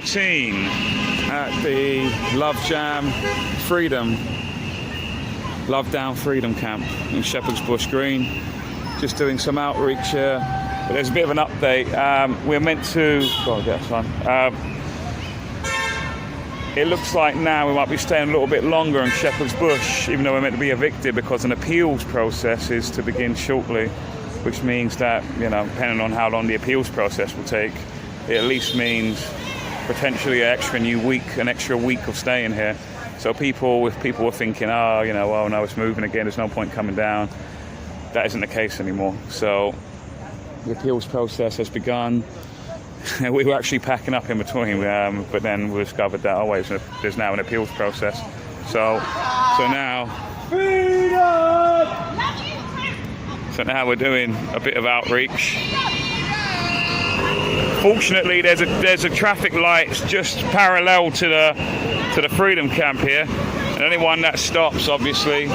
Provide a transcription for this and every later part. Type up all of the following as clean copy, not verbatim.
14 at the LoveDown Freedom Camp in Shepherd's Bush Green. Just doing some outreach here. But there's a bit of an update. We're meant to... it looks like now we might be staying a little bit longer in Shepherd's Bush, even though we're meant to be evicted, because an appeals process is to begin shortly, which means that, you know, depending on how long the appeals process will take, it at least means potentially an extra week of staying here. So if people were thinking, oh no, it's moving again, there's no point coming down. That isn't the case anymore. So the appeals process has begun. We were actually packing up in between, but then we discovered that there's now an appeals process. So now we're doing a bit of outreach. Fortunately, there's a traffic light just parallel to the Freedom Camp here, and anyone that stops, obviously,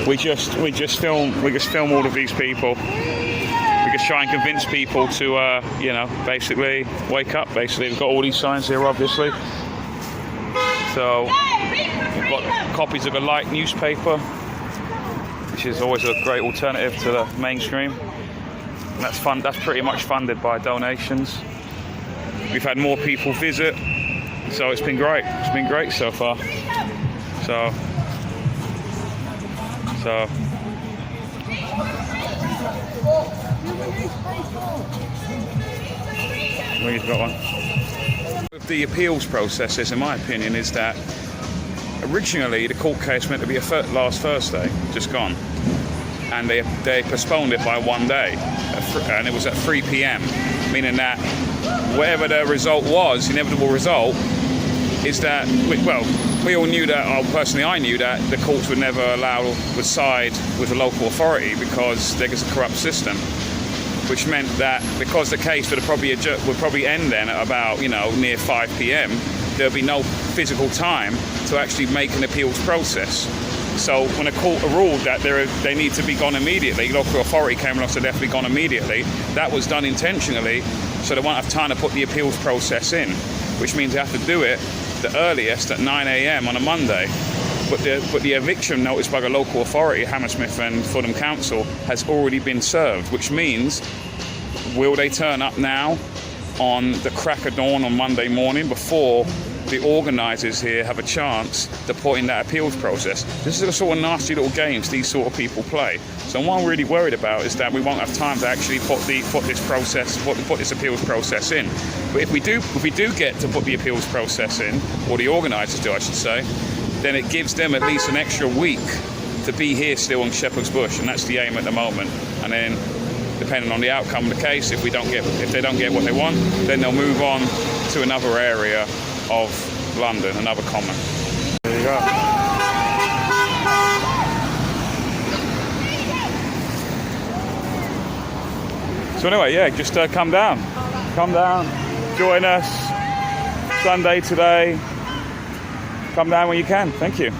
we just film all of these people. We just try and convince people to basically wake up. Basically, we've got all these signs here, obviously. So we've got copies of a light newspaper, which is always a great alternative to the mainstream. And that's fun. That's pretty much funded by donations. We've had more people visit, so it's been great. It's been great so far. So we've got one. With the appeals processes, in my opinion, is that originally the court case meant to be last Thursday, just gone, and they postponed it by 1 day, and it was at 3 p.m, meaning that whatever the result was, the inevitable result, is that, we all knew that, personally I knew that the courts would never would side with the local authority because there's a corrupt system, which meant that because the case would probably end then at about, near 5 p.m, there'll be no physical time to actually make an appeals process. So when a court ruled that they need to be gone immediately, local authority came along and said they have to be gone immediately, that was done intentionally so they won't have time to put the appeals process in, which means they have to do it the earliest at 9 a.m. on a Monday. But the eviction notice by the local authority, Hammersmith and Fulham Council, has already been served, which means, will they turn up now on the crack of dawn on Monday morning before the organisers here have a chance to put in that appeals process? This is the sort of nasty little games these sort of people play. So what I'm really worried about is that we won't have time to actually put this appeals process in. But if we do get to put the appeals process in, or the organisers do, I should say, then it gives them at least an extra week to be here still in Shepherd's Bush, and that's the aim at the moment. And then, depending on the outcome of the case, if they don't get what they want, then they'll move on to another area of London, another common. There you go. So anyway, yeah, just come down, join us. Sunday today. Come down when you can. Thank you.